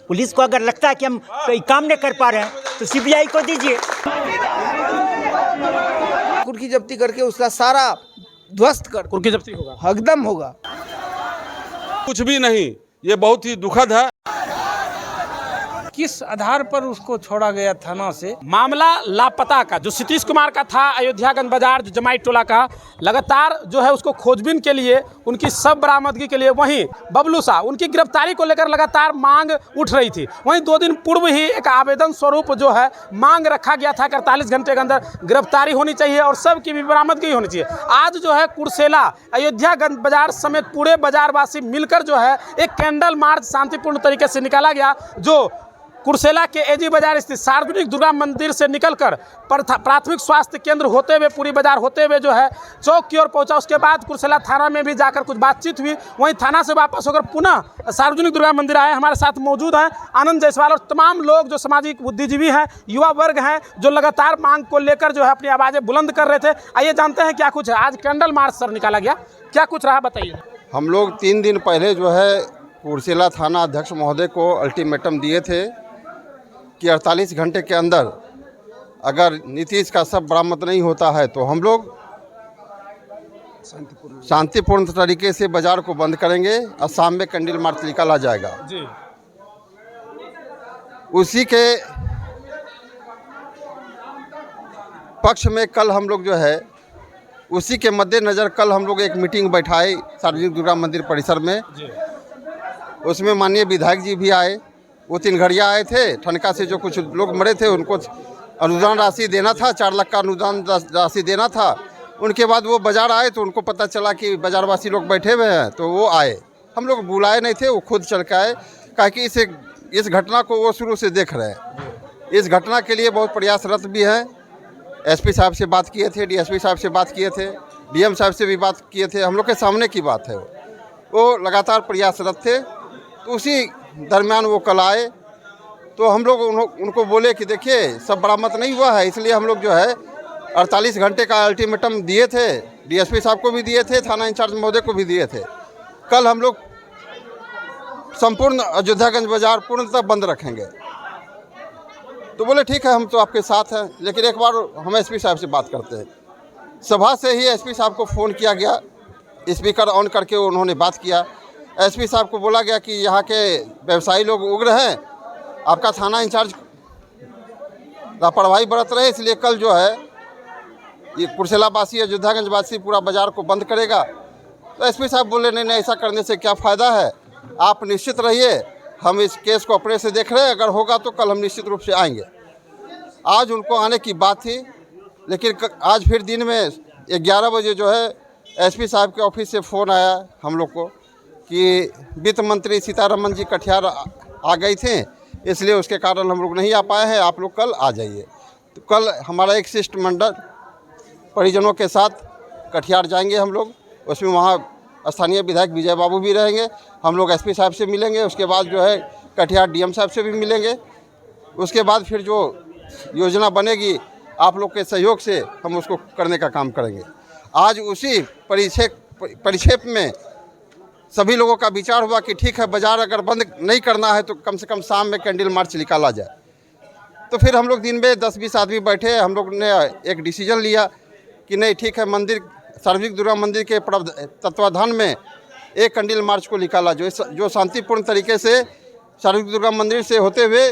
Police को अगर लगता है कि हम कोई काम नहीं कर पा रहे हैं तो सीबीआई को दीजिए। कुर्की जब्ती करके उसका सारा ध्वस्त कर, कुर्की जब्ती होगा, एकदम होगा। कुछ भी नहीं, ये बहुत ही दुखद है। किस आधार पर उसको छोड़ा गया थाना से? मामला लापता का जो सतीश कुमार का था, अयोध्यागंज बाजार जो जमाई टोला का, लगातार जो है उसको खोजबीन के लिए, उनकी सब बरामदगी के लिए, वहीं बबलू शाह उनकी गिरफ्तारी को लेकर लगातार मांग उठ रही थी। वहीं 2 दिन पूर्व ही एक आवेदन स्वरूप जो है मांग रखा गया था कि 48 घंटे के अंदर गिरफ्तारी होनी चाहिए और सबकी भी बरामदगी होनी चाहिए। आज जो है कुर्सेला, अयोध्यागंज बाजार समेत पूरे बाजारवासी मिलकर जो है एक कैंडल मार्च शांतिपूर्ण तरीके से निकाला गया, जो कुर्सेला के एजी बाजार स्थित सार्वजनिक दुर्गा मंदिर से निकलकर प्राथमिक स्वास्थ्य केंद्र होते हुए, पूरी बाजार होते हुए जो है चौक की ओर पहुंचा। उसके बाद कुर्सेला थाना में भी जाकर कुछ बातचीत हुई। वहीं थाना से वापस होकर पुनः सार्वजनिक दुर्गा मंदिर आए। हमारे साथ मौजूद हैं आनंद जायसवाल और तमाम लोग जो सामाजिक बुद्धिजीवी हैं, युवा वर्ग हैं, जो लगातार मांग को लेकर जो है अपनी आवाज़ें बुलंद कर रहे थे। आइए जानते हैं क्या कुछ है। आज कैंडल मार्च सर निकाला गया, क्या कुछ रहा बताइए। हम लोग 3 दिन पहले जो है कुर्सेला थाना अध्यक्ष महोदय को अल्टीमेटम दिए थे कि 48 घंटे के अंदर अगर नीतीश का सब बरामद नहीं होता है तो हम लोग शांतिपूर्ण तरीके से बाजार को बंद करेंगे और शाम में कैंडल मार्च निकाला जाएगा जी। उसी के पक्ष में कल हम लोग जो है, उसी के मद्देनज़र कल हम लोग एक मीटिंग बैठाए सार्वजनिक दुर्गा मंदिर परिसर में जी। उसमें माननीय विधायक जी भी आए। वो 3 घड़िया आए थे। ठनका से जो कुछ लोग मरे थे उनको अनुदान राशि देना था, 4 लाख का अनुदान राशि देना था। उनके बाद वो बाज़ार आए तो उनको पता चला कि बाज़ारवासी लोग बैठे हुए हैं, तो वो आए। हम लोग बुलाए नहीं थे, वो खुद चल के आए, कहा कि इस घटना को वो शुरू से देख रहे हैं। इस घटना के लिए बहुत प्रयासरत भी हैं। एसपी साहब से बात किए थे, डीएसपी साहब से बात किए थे, डीएम साहब से भी बात किए थे। हम लोग के सामने की बात है, वो लगातार प्रयासरत थे। तो उसी दरमियान वो कल आए तो हम लोग उनको बोले कि देखिए सब बरामद नहीं हुआ है, इसलिए हम लोग जो है 48 घंटे का अल्टीमेटम दिए थे। डीएसपी साहब को भी दिए थे, थाना इंचार्ज महोदय को भी दिए थे। कल हम लोग संपूर्ण अयोध्यागंज बाजार पूर्णतः बंद रखेंगे। तो बोले ठीक है, हम तो आपके साथ हैं, लेकिन एक बार हम एसपी साहब से बात करते हैं। सभा से ही एसपी साहब को फ़ोन किया गया, स्पीकर ऑन करके उन्होंने बात किया। एसपी साहब को बोला गया कि यहाँ के व्यवसायी लोग उग्र हैं, आपका थाना इंचार्ज लापरवाही बरत रहे, इसलिए कल जो है ये कुर्सेला वासी, अयोध्यागंज वासी पूरा बाज़ार को बंद करेगा। तो एसपी साहब बोले नहीं, ऐसा करने से क्या फ़ायदा है, आप निश्चित रहिए, हम इस केस को अपने से देख रहे हैं, अगर होगा तो कल हम निश्चित रूप से आएंगे। आज उनको आने की बात थी, लेकिन आज फिर दिन में 11 बजे जो है एसपी साहब के ऑफिस से फ़ोन आया हम लोग को कि वित्त मंत्री सीतारमन जी कटिहार आ गई थी, इसलिए उसके कारण हम लोग नहीं आ पाए हैं, आप लोग कल आ जाइए। तो कल हमारा एक शिष्टमंडल परिजनों के साथ कटिहार जाएंगे हम लोग। उसमें वहाँ स्थानीय विधायक विजय बाबू भी रहेंगे, हम लोग एसपी साहब से मिलेंगे, उसके बाद जो है कटिहार डीएम साहब से भी मिलेंगे। उसके बाद फिर जो योजना बनेगी आप लोग के सहयोग से हम उसको करने का काम करेंगे। आज उसी परिक्षेप में सभी लोगों का विचार हुआ कि ठीक है, बाज़ार अगर बंद नहीं करना है तो कम से कम शाम में कैंडल मार्च निकाला जाए। तो फिर हम लोग दिन में 10-20 आदमी बैठे, हम लोग ने एक डिसीजन लिया कि नहीं ठीक है, मंदिर सार्वजनिक दुर्गा मंदिर के तत्वाधान में एक कैंडल मार्च को निकाला जो शांतिपूर्ण तरीके से सार्वजनिक दुर्गा मंदिर से होते हुए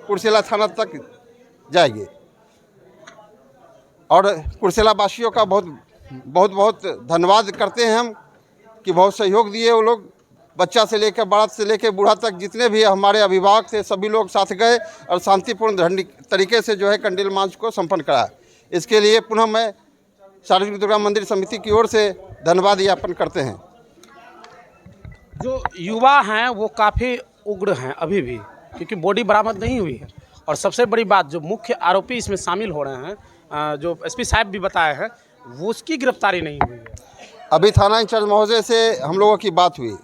कुर्सेला थाना तक जाएगी। और कुर्सेला वासियों का बहुत धन्यवाद करते हैं हम कि बहुत सहयोग दिए वो लोग। बच्चा से लेकर बड़ा से लेकर बूढ़ा तक जितने भी हमारे अभिभावक थे सभी लोग साथ गए और शांतिपूर्ण तरीके से जो है कैंडल मार्च को संपन्न कराया। इसके लिए पुनः मैं सार्वजनिक दुर्गा मंदिर समिति की ओर से धन्यवाद ज्ञापन करते हैं। जो युवा हैं वो काफ़ी उग्र हैं अभी भी, क्योंकि बॉडी बरामद नहीं हुई है। और सबसे बड़ी बात, जो मुख्य आरोपी इसमें शामिल हो रहे हैं, जो एसपी साहब भी बताए हैं, वो उसकी गिरफ्तारी नहीं हुई है। अभी थाना इंचार्ज महोदय से हम लोगों की बात हुई,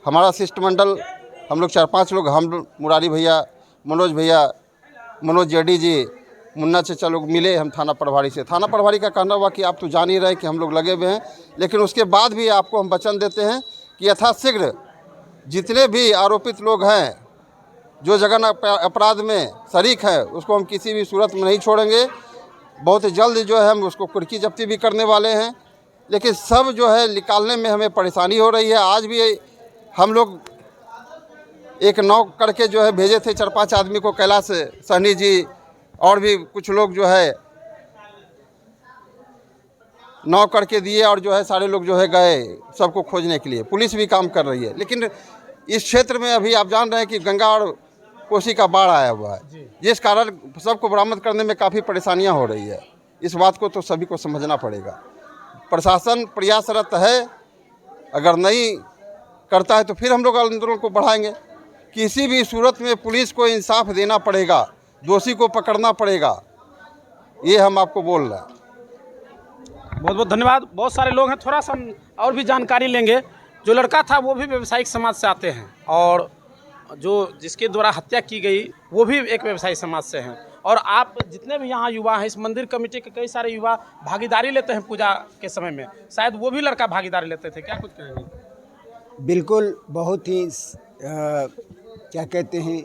हमारा शिष्टमंडल हम लोग 4-5 लोग, हम मुरारी भैया, मनोज भैया, मनोज जेडी जी, मुन्ना चचा लोग मिले हम थाना प्रभारी से। थाना प्रभारी का कहना हुआ कि आप तो जान ही रहे कि हम लोग लगे हुए हैं, लेकिन उसके बाद भी आपको हम वचन देते हैं कि यथाशीघ्र जितने भी आरोपित लोग हैं, जो जघन्य अपराध में शरीक है, उसको हम किसी भी सूरत में नहीं छोड़ेंगे। बहुत जल्द जो है हम उसको कुर्की जब्ती भी करने वाले हैं। लेकिन सब जो है निकालने में हमें परेशानी हो रही है। आज भी हम लोग एक नाव करके जो है भेजे थे 4-5 आदमी को, कैलाश सहनी जी और भी कुछ लोग जो है नाव करके दिए, और जो है सारे लोग जो है गए सबको खोजने के लिए। पुलिस भी काम कर रही है, लेकिन इस क्षेत्र में अभी आप जान रहे हैं कि गंगा और कोसी का बाढ़ आया हुआ है, जिस कारण सबको बरामद करने में काफ़ी परेशानियां हो रही है। इस बात को तो सभी को समझना पड़ेगा। प्रशासन प्रयासरत है, अगर नहीं करता है तो फिर हम लोग आंदोलन को बढ़ाएंगे। किसी भी सूरत में पुलिस को इंसाफ देना पड़ेगा, दोषी को पकड़ना पड़ेगा, ये हम आपको बोल रहे हैं। बहुत बहुत धन्यवाद। बहुत सारे लोग हैं, थोड़ा सा हम और भी जानकारी लेंगे। जो लड़का था वो भी व्यवसायिक समाज से आते हैं, और जो जिसके द्वारा हत्या की गई वो भी एक व्यवसायी समाज से हैं। और आप जितने भी यहाँ युवा हैं, इस मंदिर कमेटी के कई सारे युवा भागीदारी लेते हैं पूजा के समय में, शायद वो भी लड़का भागीदारी लेते थे, क्या कुछ कहेंगे? बिल्कुल, बहुत ही क्या कहते हैं,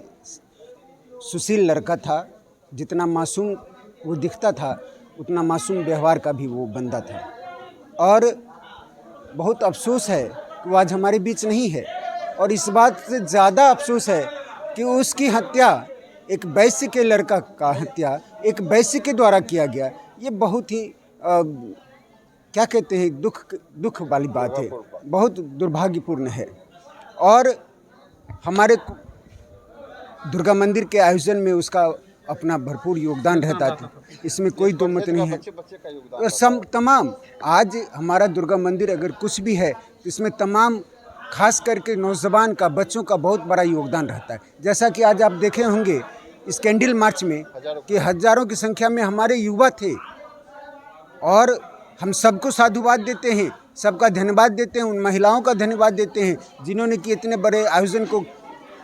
सुशील लड़का था। जितना मासूम वो दिखता था, उतना मासूम व्यवहार का भी वो बंदा था। और बहुत अफसोस है कि वो आज हमारे बीच नहीं है। और इस बात से ज़्यादा अफसोस है कि उसकी हत्या, एक वैश्य के लड़का का हत्या एक वैश्य के द्वारा किया गया। ये बहुत ही क्या कहते हैं, दुख वाली बात है, बहुत दुर्भाग्यपूर्ण है। और हमारे दुर्गा मंदिर के आयोजन में उसका अपना भरपूर योगदान रहता था, इसमें कोई दो मत नहीं है। और सब तमाम आज हमारा दुर्गा मंदिर अगर कुछ भी है तो इसमें तमाम खास करके नौजवान का, बच्चों का बहुत बड़ा योगदान रहता है। जैसा कि आज आप देखे होंगे इस कैंडल मार्च में कि हज़ारों की संख्या में हमारे युवा थे। और हम सबको साधुवाद देते हैं, सबका धन्यवाद देते हैं, उन महिलाओं का धन्यवाद देते हैं जिन्होंने कि इतने बड़े आयोजन को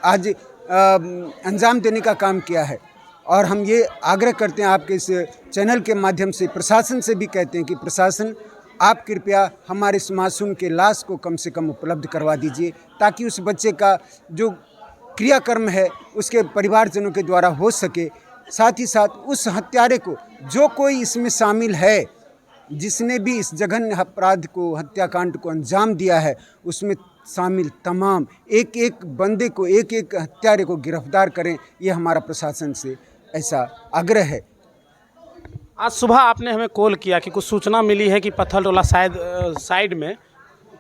आज अंजाम देने का काम किया है। और हम ये आग्रह करते हैं आपके इस चैनल के माध्यम से, प्रशासन से भी कहते हैं कि प्रशासन आप कृपया हमारे इस मासूम के लाश को कम से कम उपलब्ध करवा दीजिए, ताकि उस बच्चे का जो क्रियाकर्म है उसके परिवारजनों के द्वारा हो सके। साथ ही साथ उस हत्यारे को, जो कोई इसमें शामिल है, जिसने भी इस जघन्य अपराध को, हत्याकांड को अंजाम दिया है, उसमें शामिल तमाम एक एक बंदे को, एक एक हत्यारे को गिरफ्तार करें। ये हमारा प्रशासन से ऐसा आग्रह है। आज सुबह आपने हमें कॉल किया कि कुछ सूचना मिली है कि पत्थलटोला साइड में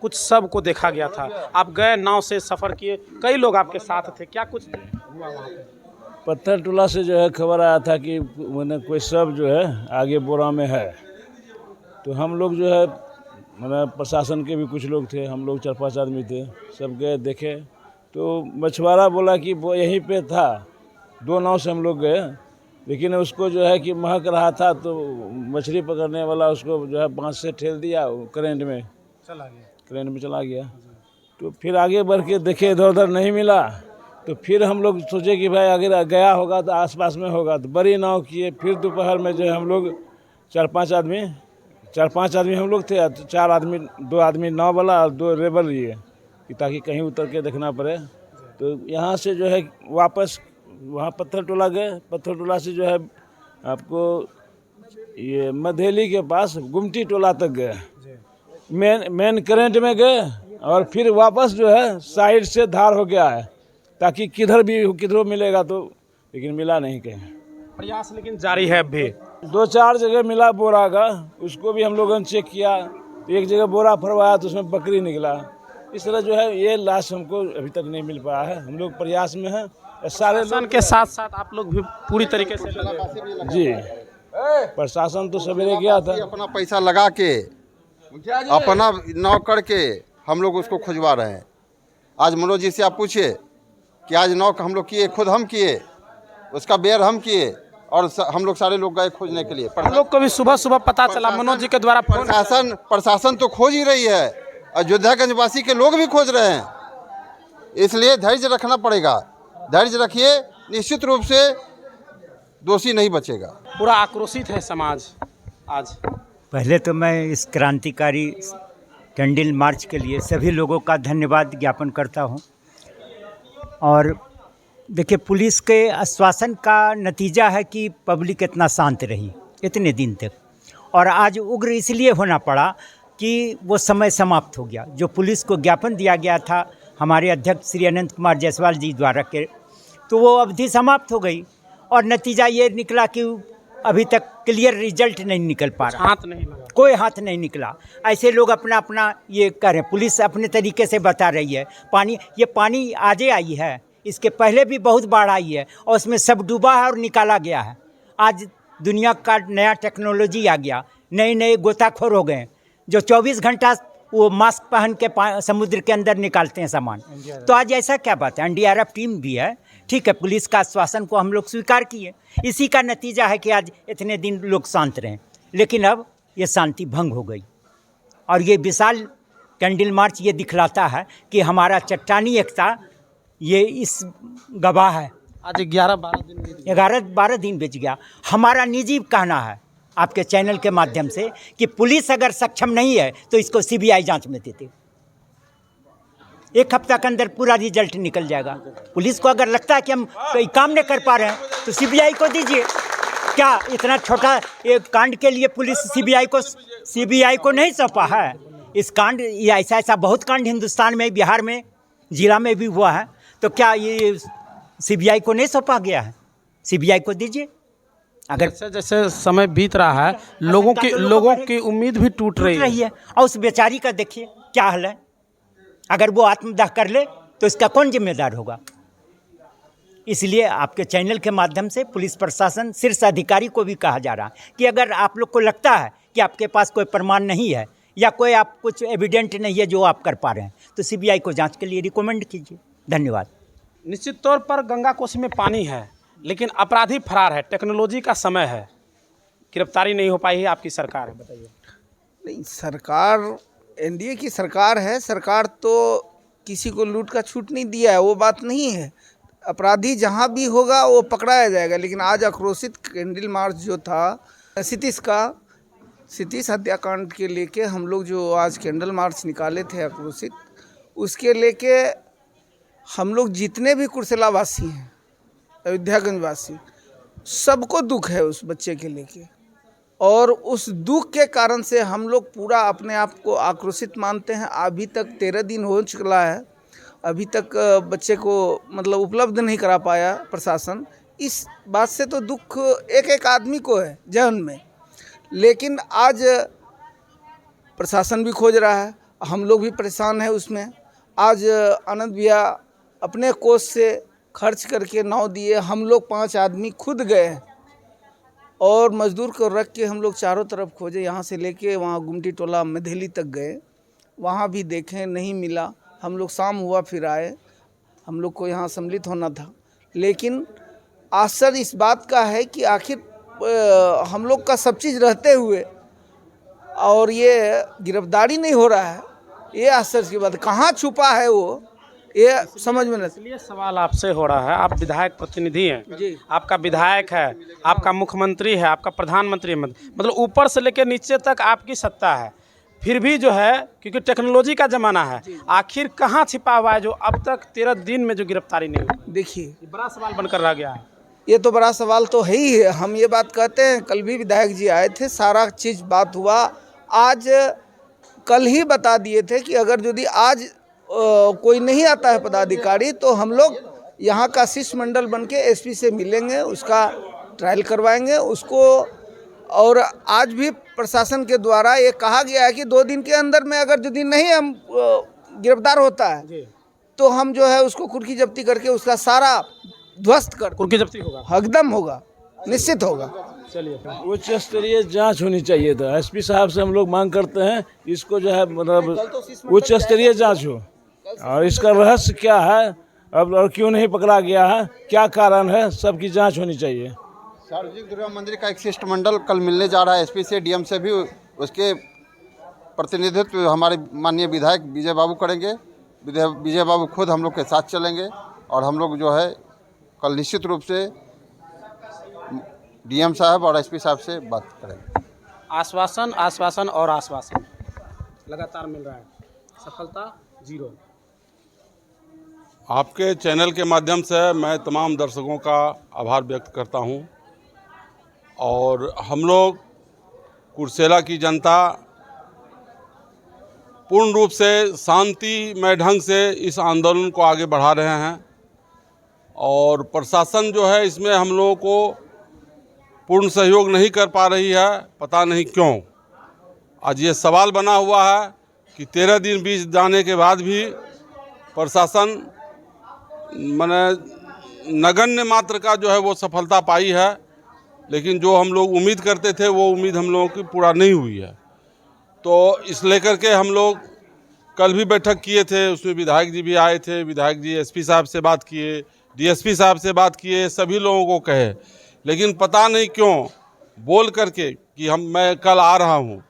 कुछ शव को देखा गया था। आप गए, नाव से सफ़र किए, कई लोग आपके साथ थे, क्या कुछ हुआ वहाँ पे? पत्थलटोला से जो है खबर आया था कि मैंने कोई शव जो है आगे बोरा में है। तो हम लोग जो है, मैंने प्रशासन के भी कुछ लोग थे, हम लोग 4-5 आदमी थे, सब गए देखे। तो मछुआरा बोला कि वो यहीं पे था। 2 नाव से हम लोग गए, लेकिन उसको जो है कि महक रहा था, तो मछली पकड़ने वाला उसको जो है बांस से ठेल दिया, करंट में चला गया। तो फिर आगे बढ़ के देखे, इधर उधर नहीं मिला। तो फिर हम लोग सोचे कि भाई अगर गया होगा तो आसपास में होगा, तो बड़ी नाव किए। फिर दोपहर में जो है हम लोग 4-5 आदमी हम लोग थे, 4 आदमी, 2 आदमी नाव वाला और 2 रेबर लिए, कि ताकि कहीं उतर के देखना पड़े। तो यहाँ से जो है वापस वहाँ पत्थलटोला गए। पत्थलटोला से जो है आपको ये मधेली के पास गुमटी टोला तक गए, मेन करंट में गए। और फिर वापस जो है साइड से धार हो गया है, ताकि किधरों मिलेगा, तो लेकिन मिला नहीं कहीं। प्रयास लेकिन जारी है। अब भी 2-4 जगह मिला बोरा का, उसको भी हम लोगों ने चेक किया। तो एक जगह बोरा फरवाया तो उसमें बकरी निकला। इस तरह जो है ये लाश हमको अभी तक नहीं मिल पाया है। हम लोग प्रयास में हैं, सारे लोग के साथ साथ आप लोग भी पूरी तरीके से जी। प्रशासन तो सवेरे गया था, अपना पैसा लगा के, अपना नाव करके हम लोग उसको खुजवा रहे हैं। आज मनोज जी से आप पूछिए कि आज नाव हम लोग किए, खुद हम किए, उसका बेर हम किए, और हम लोग सारे लोग गए खोजने के लिए। हम लोग को भी सुबह पता चला मनोज जी के द्वारा। प्रशासन तो खोज ही रही है, अयोध्यागंज वासी के लोग भी खोज रहे हैं। इसलिए धैर्य रखना पड़ेगा। धैर्य रखिए, निश्चित रूप से दोषी नहीं बचेगा। पूरा आक्रोशित है समाज आज। पहले तो मैं इस क्रांतिकारी कैंडल मार्च के लिए सभी लोगों का धन्यवाद ज्ञापन करता हूं। और देखिए, पुलिस के आश्वासन का नतीजा है कि पब्लिक इतना शांत रही इतने दिन तक, और आज उग्र इसलिए होना पड़ा कि वो समय समाप्त हो गया। जो पुलिस को ज्ञापन दिया गया था हमारे अध्यक्ष श्री अनंत कुमार जायसवाल जी द्वारा के, तो वो अवधि समाप्त हो गई और नतीजा ये निकला कि अभी तक क्लियर रिजल्ट नहीं निकल पा रहा, हाथ नहीं लगा। कोई हाथ नहीं निकला। ऐसे लोग अपना अपना ये कर रहे हैं, पुलिस अपने तरीके से बता रही है। ये पानी आजे आई है, इसके पहले भी बहुत बाढ़ आई है और उसमें सब डूबा है और निकाला गया है। आज दुनिया का नया टेक्नोलॉजी आ गया, नए नए गोताखोर हो गए जो 24 घंटा वो मास्क पहन के समुद्र के अंदर निकालते हैं सामान। तो आज ऐसा क्या बात है, एनडीआरएफ टीम भी है, ठीक है, पुलिस का आश्वासन को हम लोग स्वीकार किए। इसी का नतीजा है कि आज इतने दिन लोग शांत रहे, लेकिन अब ये शांति भंग हो गई। और ये विशाल कैंडल मार्च ये दिखलाता है कि हमारा चट्टानी एकता ये इस गवाह है। आज 11-12 दिन बीत गया। हमारा निजी कहना है आपके चैनल के माध्यम से कि पुलिस अगर सक्षम नहीं है तो इसको सीबीआई जांच में देते। 1 हफ्ता के अंदर पूरा रिजल्ट निकल जाएगा। पुलिस को अगर लगता है कि हम कोई काम नहीं कर पा रहे हैं तो सीबीआई को दीजिए। क्या इतना छोटा एक कांड के लिए पुलिस सीबीआई को नहीं सौंपा है? इस कांड या ऐसा बहुत कांड हिंदुस्तान में, बिहार में, जिला में भी हुआ है, तो क्या ये सीबीआई को नहीं सौंपा गया है? सीबीआई को दीजिए। अगर जैसे जैसे समय बीत रहा है लोगों की उम्मीद भी टूट रही है। और उस बेचारी का देखिए क्या हाल है। अगर वो आत्मदाह कर ले तो इसका कौन जिम्मेदार होगा? इसलिए आपके चैनल के माध्यम से पुलिस प्रशासन, शीर्ष अधिकारी को भी कहा जा रहा है कि अगर आप लोग को लगता है कि आपके पास कोई प्रमाण नहीं है या कोई आप कुछ एविडेंट नहीं है जो आप कर पा रहे हैं, तो सीबीआई को जांच के लिए रिकमेंड कीजिए। धन्यवाद। निश्चित तौर पर गंगा कोसी में पानी है, लेकिन अपराधी फरार है, टेक्नोलॉजी का समय है, गिरफ्तारी नहीं हो पाई है आपकी सरकार है, बताइए। नहीं, सरकार एनडीए की सरकार है, सरकार तो किसी को लूट का छूट नहीं दिया है, वो बात नहीं है। अपराधी जहाँ भी होगा वो पकड़ाया जाएगा। लेकिन आज आक्रोशित कैंडल मार्च जो था क्षितिज हत्याकांड के लेके हम लोग जो आज कैंडल मार्च निकाले थे आक्रोशित, उसके लेके हम लोग जितने भी कुर्सेला वासी हैं, अयोध्यागंज वासी, सबको दुख है उस बच्चे के लेके। और उस दुख के कारण से हम लोग पूरा अपने आप को आक्रोशित मानते हैं। अभी तक 13 दिन हो चुका है, अभी तक बच्चे को मतलब उपलब्ध नहीं करा पाया प्रशासन। इस बात से तो दुख एक एक आदमी को है जहन में। लेकिन आज प्रशासन भी खोज रहा है, हम लोग भी परेशान हैं उसमें। आज आनंद भैया अपने कोष से खर्च करके नाव दिए, हम लोग 5 आदमी खुद गए हैं और मजदूर को रख के हम लोग चारों तरफ खोजे, यहाँ से लेके वहाँ गुमटी टोला मधेली तक गए, वहाँ भी देखें, नहीं मिला। हम लोग शाम हुआ फिर आए, हम लोग को यहाँ सम्मिलित होना था। लेकिन आश्चर्य इस बात का है कि आखिर हम लोग का सब चीज़ रहते हुए और ये गिरफ्तारी नहीं हो रहा है, ये आश्चर्य की बात। कहाँ छुपा है वो, ये समझ में नहीं। इसलिए सवाल आपसे हो रहा है, आप विधायक प्रतिनिधि हैं जी। आपका विधायक है, आपका मुख्यमंत्री है, आपका प्रधानमंत्री है, मतलब ऊपर से लेकर नीचे तक आपकी सत्ता है, फिर भी जो है क्योंकि टेक्नोलॉजी का ज़माना है, आखिर कहाँ छिपा हुआ है जो अब तक 13 दिन में जो गिरफ्तारी नहीं हुई? देखिए, बड़ा सवाल बनकर रह गया है। ये तो बड़ा सवाल तो है ही है। हम ये बात कहते हैं, कल भी विधायक जी आए थे, सारा चीज़ बात हुआ। आज कल ही बता दिए थे कि अगर यदि आज कोई नहीं आता है पदाधिकारी तो हम लोग यहाँ का शिष्टमंडल बन के एसपी से मिलेंगे, उसका ट्रायल करवाएंगे उसको। और आज भी प्रशासन के द्वारा ये कहा गया है कि 2 दिन के अंदर में अगर यदि नहीं हम गिरफ्तार होता है तो हम जो है उसको कुर्की जब्ती करके उसका सारा ध्वस्त कर, कुर्की जब्ती होगा, एकदम होगा, निश्चित होगा। चलिए, उच्च स्तरीय जांच होनी चाहिए था। एसपी साहब से हम लोग मांग करते हैं इसको जो है मतलब उच्च स्तरीय जांच हो, और इसका रहस्य क्या है अब और क्यों नहीं पकड़ा गया है, क्या कारण है, सबकी जांच होनी चाहिए। सार्वजनिक दुर्गा मंदिर का एक शिष्टमंडल कल मिलने जा रहा है एसपी से, डीएम से भी। उसके प्रतिनिधित्व हमारे माननीय विधायक विजय बाबू करेंगे। विजय बाबू खुद हम लोग के साथ चलेंगे और हम लोग जो है कल निश्चित रूप से डीएम साहब और एसपी साहब से बात करेंगे। आश्वासन आश्वासन और आश्वासन लगातार मिल रहा है, सफलता 0। आपके चैनल के माध्यम से मैं तमाम दर्शकों का आभार व्यक्त करता हूं और हम लोग कुर्सेला की जनता पूर्ण रूप से शांतिमय ढंग से इस आंदोलन को आगे बढ़ा रहे हैं और प्रशासन जो है इसमें हम लोगों को पूर्ण सहयोग नहीं कर पा रही है, पता नहीं क्यों। आज ये सवाल बना हुआ है कि 13 दिन बीत जाने के बाद भी प्रशासन माने नगण्य मात्र का जो है वो सफलता पाई है, लेकिन जो हम लोग उम्मीद करते थे वो उम्मीद हम लोगों की पूरा नहीं हुई है। तो इस लेकर के हम लोग कल भी बैठक किए थे, उसमें विधायक जी भी आए थे। विधायक जी एसपी साहब से बात किए, डीएसपी साहब से बात किए, सभी लोगों को कहे, लेकिन पता नहीं क्यों बोल करके कि मैं कल आ रहा हूँ।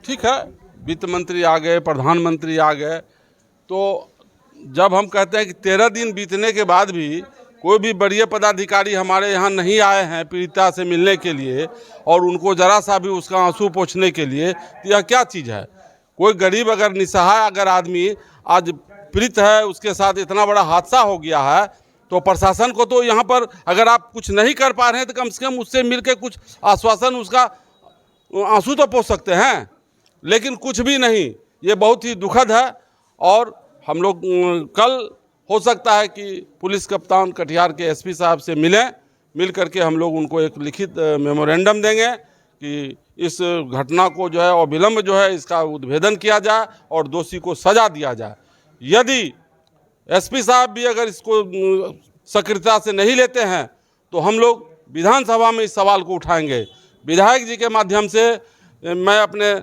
ठीक है, वित्त मंत्री आ गए, प्रधानमंत्री आ गए, तो जब हम कहते हैं कि 13 दिन बीतने के बाद भी कोई भी बड़े पदाधिकारी हमारे यहाँ नहीं आए हैं पीड़िता से मिलने के लिए और उनको ज़रा सा भी उसका आंसू पोंछने के लिए, तो यह क्या चीज़ है? कोई गरीब अगर निसहाय अगर आदमी आज पीड़ित है, उसके साथ इतना बड़ा हादसा हो गया है, तो प्रशासन को तो यहाँ पर अगर आप कुछ नहीं कर पा रहे हैं तो कम से कम उससे मिल के कुछ आश्वासन, उसका आंसू तो पोंछ सकते हैं, लेकिन कुछ भी नहीं। ये बहुत ही दुखद है और हम लोग कल हो सकता है कि पुलिस कप्तान कटिहार के एसपी साहब से मिल करके हम लोग उनको एक लिखित मेमोरेंडम देंगे कि इस घटना को जो है अविलंब जो है इसका उद्भेदन किया जाए और दोषी को सजा दिया जाए। यदि एसपी साहब भी अगर इसको सक्रियता से नहीं लेते हैं तो हम लोग विधानसभा में इस सवाल को उठाएंगे। विधायक जी के माध्यम से मैं अपने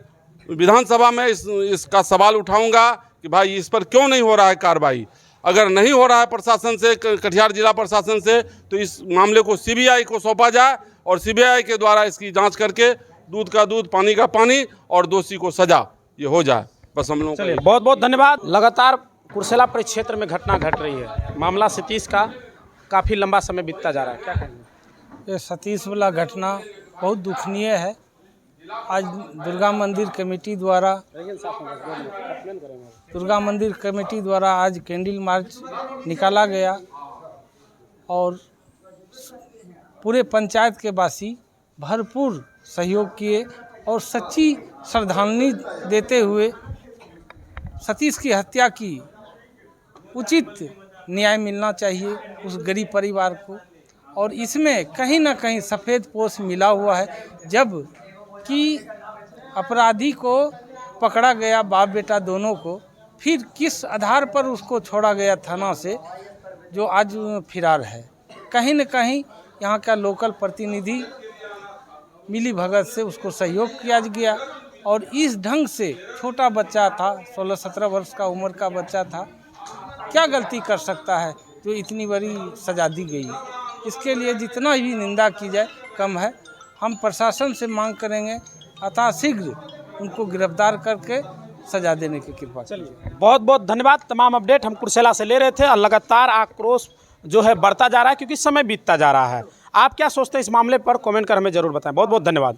विधानसभा में इसका सवाल उठाऊंगा कि भाई इस पर क्यों नहीं हो रहा है कार्रवाई। अगर नहीं हो रहा है प्रशासन से, कटिहार जिला प्रशासन से, तो इस मामले को सीबीआई को सौंपा जाए और सीबीआई के द्वारा इसकी जांच करके दूध का दूध, पानी का पानी और दोषी को सजा ये हो जाए। बस हम लोग चलिए, बहुत बहुत धन्यवाद। लगातार कुर्सेला परिक्षेत्र में घटना घट रही है, मामला सतीश का काफ़ी लंबा समय बीतता जा रहा है, क्या कहेंगे? ये सतीश वाला घटना बहुत दुखनीय है। आज दुर्गा मंदिर कमेटी द्वारा आज कैंडल मार्च निकाला गया और पूरे पंचायत के वासी भरपूर सहयोग किए और सच्ची श्रद्धांजलि देते हुए सतीश की हत्या की उचित न्याय मिलना चाहिए उस गरीब परिवार को। और इसमें कहीं ना कहीं सफ़ेद पोश मिला हुआ है, जब कि अपराधी को पकड़ा गया, बाप बेटा दोनों को, फिर किस आधार पर उसको छोड़ा गया थाना से, जो आज फरार है। कहीं न कहीं यहाँ का लोकल प्रतिनिधि मिली भगत से उसको सहयोग किया गया और इस ढंग से छोटा बच्चा था, 16-17 वर्ष का उम्र का बच्चा था, क्या गलती कर सकता है जो इतनी बड़ी सजा दी गई। इसके लिए जितना भी निंदा की जाए कम है। हम प्रशासन से मांग करेंगे अतःशीघ्र उनको गिरफ्तार करके सजा देने की कृपा करिए। बहुत बहुत धन्यवाद। तमाम अपडेट हम कुर्सेला से ले रहे थे और लगातार आक्रोश जो है बढ़ता जा रहा है क्योंकि समय बीतता जा रहा है। आप क्या सोचते हैं इस मामले पर? कमेंट कर हमें जरूर बताएं। बहुत बहुत धन्यवाद।